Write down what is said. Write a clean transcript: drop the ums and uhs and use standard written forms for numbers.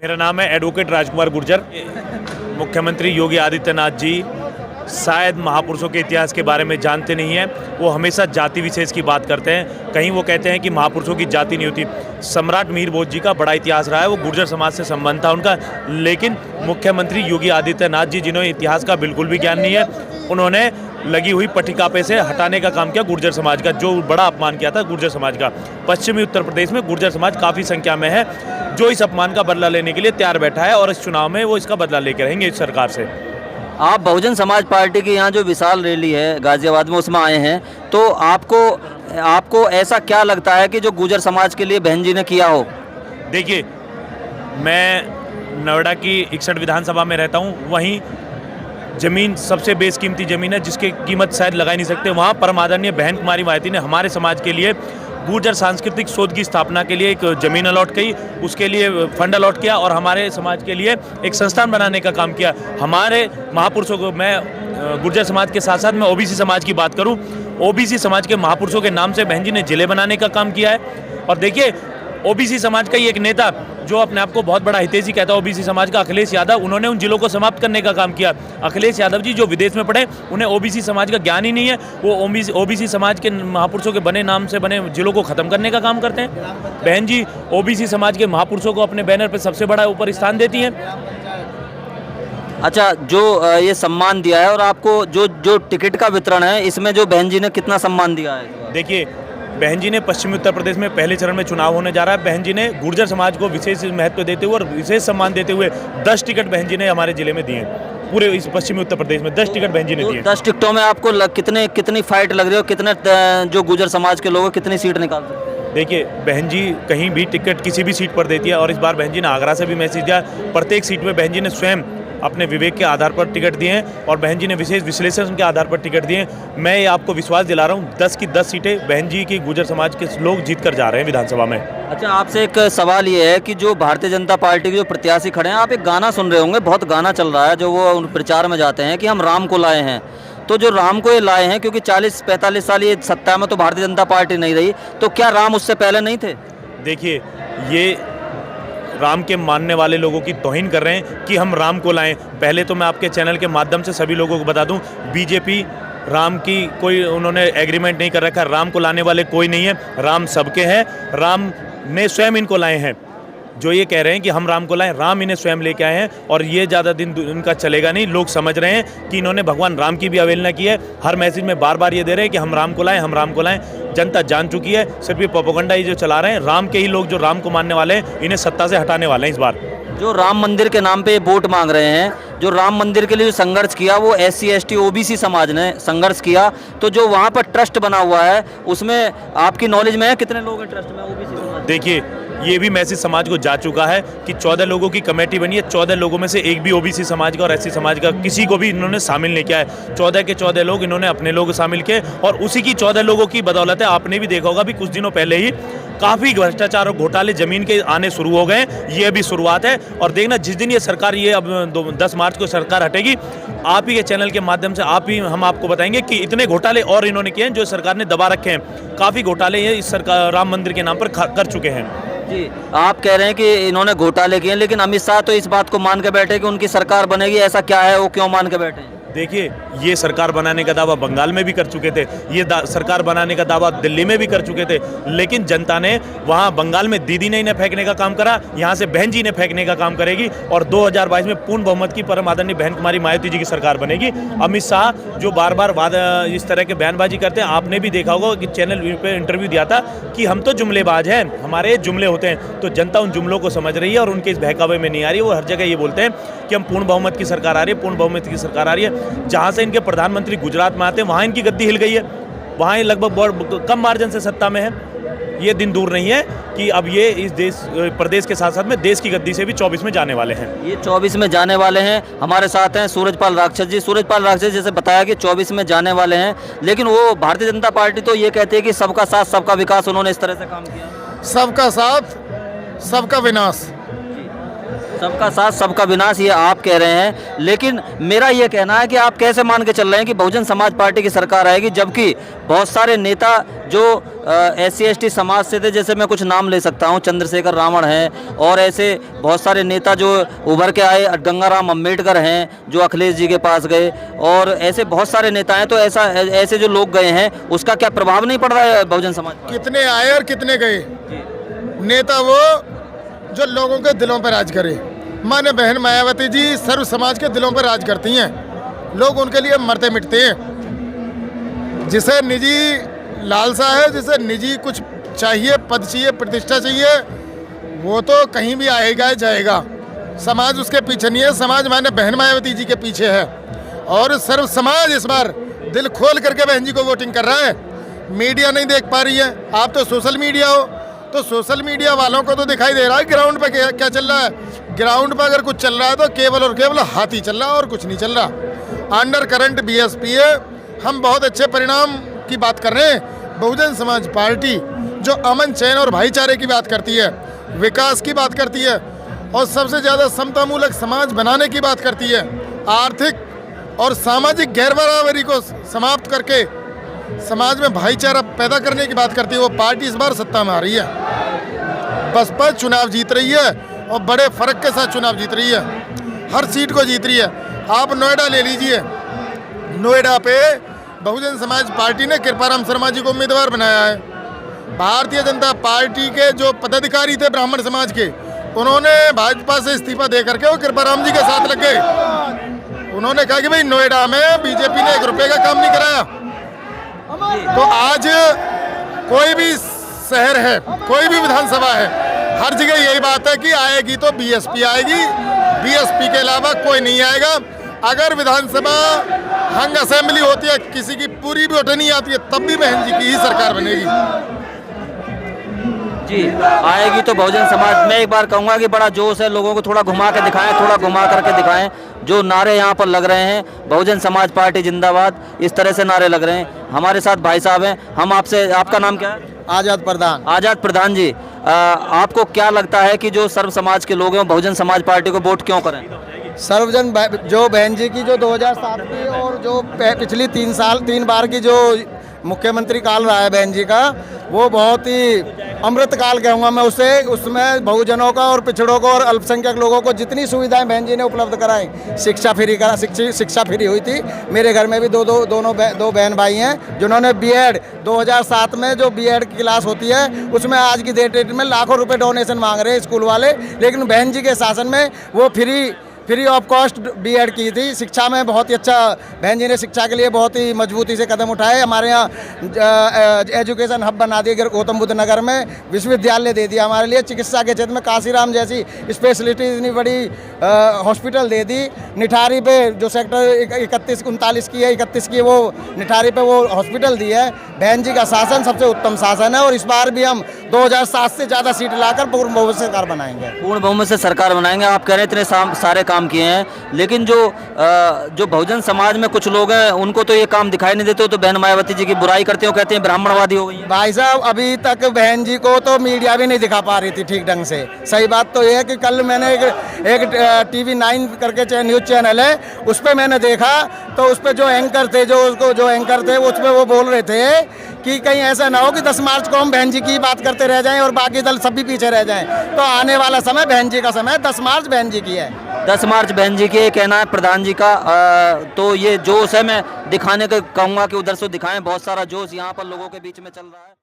मेरा नाम है एडवोकेट राजकुमार गुर्जर। मुख्यमंत्री योगी आदित्यनाथ जी शायद महापुरुषों के इतिहास के बारे में जानते नहीं हैं। वो हमेशा जाति विशेष की बात करते हैं। कहीं वो कहते हैं कि महापुरुषों की जाति नहीं होती। सम्राट मिहिर भोज जी का बड़ा इतिहास रहा है, वो गुर्जर समाज से संबंध था उनका। लेकिन मुख्यमंत्री योगी आदित्यनाथ जी, जिन्हें इतिहास का बिल्कुल भी ज्ञान नहीं है, उन्होंने लगी हुई पट्टिकापे से हटाने का काम किया गुर्जर समाज का, जो बड़ा अपमान किया था गुर्जर समाज का। पश्चिमी उत्तर प्रदेश में गुर्जर समाज काफ़ी संख्या में है, जो इस अपमान का बदला लेने के लिए तैयार बैठा है और इस चुनाव में वो इसका बदला लेकर रहेंगे इस सरकार से। आप बहुजन समाज पार्टी की यहाँ जो विशाल रैली है गाजियाबाद में, उसमें आए हैं, तो आपको ऐसा क्या लगता है कि जो गुर्जर समाज के लिए बहन जी ने किया हो? देखिए, मैं नोएडा की 61 विधानसभा में रहता हूँ। वहीं ज़मीन सबसे बेशकीमती ज़मीन है, जिसकी कीमत शायद लगा ही नहीं सकते। वहाँ परम आदरणीय बहन कुमारी मायावती ने हमारे समाज के लिए गुर्जर सांस्कृतिक शोध की स्थापना के लिए एक ज़मीन अलॉट की, उसके लिए फंड अलॉट किया और हमारे समाज के लिए एक संस्थान बनाने का काम किया। हमारे महापुरुषों को, मैं गुर्जर समाज के साथ साथ मैं ओबीसी समाज की बात करूं, ओबीसी समाज के महापुरुषों के नाम से बहन जी ने जिले बनाने का काम किया है। और देखिए, ओबीसी समाज का ही एक नेता जो अपने आप को बहुत बड़ा हितैषी कहता है ओबीसी समाज का, अखिलेश यादव, उन्होंने उन जिलों को समाप्त करने का काम किया। अखिलेश यादव जी जो विदेश में पढ़े, उन्हें ओबीसी समाज का ज्ञान ही नहीं है। वो ओबीसी समाज के महापुरुषों के बने नाम से बने जिलों को ख़त्म करने का काम करते हैं। बहन जी ओबीसी समाज के महापुरुषों को अपने बैनर पर सबसे बड़ा ऊपर स्थान देती हैं। अच्छा, जो ये सम्मान दिया है और आपको जो टिकट का वितरण है, इसमें जो बहन जी ने कितना सम्मान दिया है? देखिए, बहन जी ने पश्चिमी उत्तर प्रदेश में पहले चरण में चुनाव होने जा रहा है। बहन जी ने गुर्जर समाज को विशेष महत्व देते हुए और विशेष सम्मान देते हुए 10 टिकट बहन जी ने हमारे जिले में दिए हैं। पूरे इस पश्चिमी उत्तर प्रदेश में 10 टिकट बहन जी ने दिए। 10 टिकटों में आपको कितनी फाइट लग रही है? कितने जो गुर्जर समाज के लोग कितनी सीट निकाल सकते हैं? देखिए, बहन जी कहीं भी टिकट किसी भी सीट पर देती है और इस बार बहन जी ने आगरा से भी मैसेज दिया। प्रत्येक सीट में बहन जी ने स्वयं अपने विवेक के आधार पर टिकट दिए हैं और बहन जी ने विशेष विश्लेषण के आधार पर टिकट दिए हैं। मैं ये आपको विश्वास दिला रहा हूँ, 10 की 10 सीटें बहन जी की गुर्जर समाज के लोग जीत कर जा रहे हैं विधानसभा में। अच्छा, आपसे एक सवाल ये है कि जो भारतीय जनता पार्टी के जो प्रत्याशी खड़े हैं, आप एक गाना सुन रहे होंगे, बहुत गाना चल रहा है, जो वो प्रचार में जाते हैं कि हम राम को लाए हैं। तो जो राम को ये लाए हैं, क्योंकि 40-45 साल ये सत्ता में तो भारतीय जनता पार्टी नहीं रही, तो क्या राम उससे पहले नहीं थे? देखिए, ये राम के मानने वाले लोगों की तौहीन कर रहे हैं कि हम राम को लाएं। पहले तो मैं आपके चैनल के माध्यम से सभी लोगों को बता दूं, बीजेपी राम की कोई उन्होंने एग्रीमेंट नहीं कर रखा। राम को लाने वाले कोई नहीं है, राम सबके हैं। राम ने स्वयं इनको लाए हैं। जो ये कह रहे हैं कि हम राम को लाएं, राम इन्हें स्वयं लेके आए हैं और ये ज़्यादा दिन इनका चलेगा नहीं। लोग समझ रहे हैं कि इन्होंने भगवान राम की भी अवहेलना की है। हर मैसेज में बार बार ये दे रहे हैं कि हम राम को लाएं, हम राम को लाएं। जनता जान चुकी है, सिर्फ ये प्रोपेगेंडा ही जो चला रहे हैं। राम के ही लोग जो राम को मानने वाले हैं, इन्हें सत्ता से हटाने वाले हैं इस बार। जो राम मंदिर के नाम पे वोट मांग रहे हैं, जो राम मंदिर के लिए जो संघर्ष किया, वो SC ST OBC समाज ने संघर्ष किया, तो जो वहाँ पर ट्रस्ट बना हुआ है, उसमें आपकी नॉलेज में है कितने लोग हैं ट्रस्ट में OBC समाज? देखिए, ये भी मैसेज समाज को जा चुका है कि 14 लोगों की कमेटी बनी है। 14 लोगों में से एक भी OBC समाज का और SC समाज का किसी को भी इन्होंने शामिल नहीं किया है। 14 के 14 लोग इन्होंने अपने लोग शामिल किए और उसी की 14 लोगों की बदौलत है। आपने भी देखा होगा, भी कुछ दिनों पहले ही काफ़ी भ्रष्टाचार और घोटाले जमीन के आने शुरू हो गए। ये अभी शुरुआत है और देखना, जिस दिन ये सरकार, ये अब 10 मार्च को सरकार हटेगी, आप ही के चैनल के माध्यम से हम आपको बताएंगे कि इतने घोटाले और इन्होंने किए हैं जो सरकार ने दबा रखे हैं। काफ़ी घोटाले ये इस सरकार राम मंदिर के नाम पर कर चुके हैं। जी, आप कह रहे हैं कि इन्होंने घोटाले किए, लेकिन अमित शाह तो इस बात को मान के बैठे कि उनकी सरकार बनेगी। ऐसा क्या है, वो क्यों मान के बैठे हैं? देखिए, ये सरकार बनाने का दावा बंगाल में भी कर चुके थे, ये सरकार बनाने का दावा दिल्ली में भी कर चुके थे, लेकिन जनता ने वहाँ बंगाल में दीदी ने इन्हें फेंकने का काम करा, यहाँ से बहन जी ने फेंकने का काम करेगी और 2022 में पूर्ण बहुमत की परम आदरणीय बहन कुमारी मायावती जी की सरकार बनेगी। अमित शाह जो बार बार इस तरह के बयानबाजी करते हैं, आपने भी देखा होगा कि चैनल पे इंटरव्यू दिया था कि हम तो जुमलेबाज हैं, हमारे जुमले होते हैं। तो जनता उन जुमलों को समझ रही है और उनके इस बहकावे में नहीं आ रही है। वो हर जगह ये बोलते हैं कि हम पूर्ण बहुमत की सरकार आ रही है, पूर्ण बहुमत की सरकार आ रही है। जहाँ से इनके प्रधानमंत्री गुजरात में आते हैं, वहाँ इनकी गद्दी हिल गई है। वहाँ ये लगभग बहुत कम मार्जिन से सत्ता में है। ये दिन दूर नहीं है कि अब ये इस प्रदेश के साथ साथ में देश की गद्दी से भी 24 में जाने वाले हैं। ये 24 में जाने वाले हैं। हमारे साथ हैं सूरजपाल राक्षस जी। सूरजपाल राक्षस, जैसे बताया कि 24 में जाने वाले हैं, लेकिन वो भारतीय जनता पार्टी तो ये कहती है कि सबका साथ सबका विकास, उन्होंने इस तरह से काम किया। सबका साथ सबका विनाश। सबका साथ सबका विनाश ये आप कह रहे हैं, लेकिन मेरा ये कहना है कि आप कैसे मान के चल रहे हैं कि बहुजन समाज पार्टी की सरकार आएगी, जबकि बहुत सारे नेता जो SC/ST समाज से थे, जैसे मैं कुछ नाम ले सकता हूं, चंद्रशेखर रावण हैं और ऐसे बहुत सारे नेता जो उभर के आए, गंगाराम अम्बेडकर हैं जो अखिलेश जी के पास गए, और ऐसे बहुत सारे नेता हैं। तो ऐसे जो लोग गए हैं उसका क्या प्रभाव नहीं पड़ रहा है बहुजन समाज पर? कितने आए और कितने गए नेता वो जो लोगों के दिलों पर राज करे। माने बहन मायावती जी सर्व समाज के दिलों पर राज करती हैं, लोग उनके लिए मरते मिटते हैं। जिसे निजी लालसा है, जिसे निजी कुछ चाहिए, पद चाहिए, प्रतिष्ठा चाहिए, वो तो कहीं भी आएगा जाएगा। समाज उसके पीछे नहीं है, समाज माने बहन मायावती जी के पीछे है। और सर्व समाज इस बार दिल खोल करके बहन जी को वोटिंग कर रहा है। मीडिया नहीं देख पा रही है, आप तो सोशल मीडिया हो, तो सोशल मीडिया वालों को तो दिखाई दे रहा है ग्राउंड पे क्या चल रहा है। ग्राउंड पे अगर कुछ चल रहा है तो केवल और केवल हाथी चल रहा है और कुछ नहीं चल रहा। अंडर करंट BSP है। हम बहुत अच्छे परिणाम की बात कर रहे हैं। बहुजन समाज पार्टी जो अमन चैन और भाईचारे की बात करती है, विकास की बात करती है और सबसे ज़्यादा समतामूलक समाज बनाने की बात करती है, आर्थिक और सामाजिक गैर बराबरी को समाप्त करके समाज में भाईचारा पैदा करने की बात करती है, वो पार्टी इस बार सत्ता में आ रही है। बसपा चुनाव जीत रही है और बड़े फर्क के साथ चुनाव जीत रही है, हर सीट को जीत रही है। आप नोएडा ले लीजिए, नोएडा पे बहुजन समाज पार्टी ने कृपाराम शर्मा जी को उम्मीदवार बनाया है। भारतीय जनता पार्टी के जो पदाधिकारी थे ब्राह्मण समाज के, उन्होंने भाजपा से इस्तीफा दे करके वो कृपाराम जी के साथ लग गए। उन्होंने कहा कि भाई नोएडा में बीजेपी ने 1 रुपये का काम नहीं कराया। तो आज कोई भी शहर है, कोई भी विधानसभा है, हर जगह यही बात है कि आएगी तो BSP आएगी, BSP के अलावा कोई नहीं आएगा। अगर विधानसभा हंग असेंबली होती है, किसी की पूरी भी वोटें नहीं आती है, तब भी बहन जी की ही सरकार बनेगी जी। आएगी तो बहुजन समाज। मैं एक बार कहूँगा कि बड़ा जोश है, लोगों को थोड़ा घुमा के दिखाएं, थोड़ा घुमा करके दिखाएं। जो नारे यहाँ पर लग रहे हैं, बहुजन समाज पार्टी जिंदाबाद, इस तरह से नारे लग रहे हैं। हमारे साथ भाई साहब हैं, हम आपसे, आपका नाम क्या है? आजाद प्रधान। आजाद प्रधान जी, आपको क्या लगता है कि जो सर्व समाज के लोग हैं बहुजन समाज पार्टी को वोट क्यों करें? सर्वजन जो बहन जी की जो 2007 की और जो पिछली 3 बार की जो मुख्यमंत्री काल रहा है बहन जी का, वो बहुत ही अमृत काल कहूँगा मैं उसे। उसमें बहुजनों का और पिछड़ों को और अल्पसंख्यक लोगों को जितनी सुविधाएं बहन जी ने उपलब्ध कराई, शिक्षा फ्री हुई थी। मेरे घर में भी दो बहन भाई हैं जिन्होंने B.Ed 2007 में जो B.Ed की क्लास होती है उसमें आज की डेट में लाखों रुपए डोनेशन मांग रहे हैं स्कूल वाले, लेकिन बहन जी के शासन में वो फ्री ऑफ कॉस्ट B.Ed की थी। शिक्षा में बहुत ही अच्छा बहन जी ने शिक्षा के लिए बहुत ही मजबूती से कदम उठाए। हमारे यहाँ एजुकेशन हब बना दिया गौतम बुद्ध नगर में, विश्वविद्यालय दे दिया हमारे लिए। चिकित्सा के क्षेत्र में काशीराम जैसी स्पेशलिटी इतनी बड़ी हॉस्पिटल दे दी। निठारी पे जो सेक्टर 39 की है, 31 की, वो निठारी पे वो हॉस्पिटल दी है। बहन जी का शासन सबसे उत्तम शासन है और इस बार भी हम 2007 से ज़्यादा सीट लाकर पूर्ण बहुमत से सरकार बनाएंगे। पूर्ण बहुमत से सरकार बनाएंगे। आप कह रहे हैं इतने सारे काम किए हैं, लेकिन जो बहुजन समाज में कुछ लोग हैं उनको तो ये काम दिखाई नहीं देते। तो बहन मायावती जी की बुराई करते हो, कहते हैं ब्राह्मणवादी हो गई है। भाई साहब, अभी तक बहन जी को तो मीडिया भी नहीं दिखा पा रही थी ठीक ढंग से। सही बात तो ये है कि कल मैंने एक TV 9 करके न्यूज़ चैनल है, उस पर मैंने देखा तो उस पर जो एंकर थे उस पर वो बोल रहे थे कि कहीं ऐसा ना हो कि 10 मार्च को हम बहन जी की बात करते रह जाएं और बाकी दल सब भी पीछे रह जाएं। तो आने वाला समय बहन जी का समय, 10 मार्च बहन जी की है। 10 मार्च बहन जी के कहना है प्रधान जी का। तो ये जोश है, मैं दिखाने का कहूँगा कि उधर से दिखाएं। बहुत सारा जोश यहाँ पर लोगों के बीच में चल रहा है।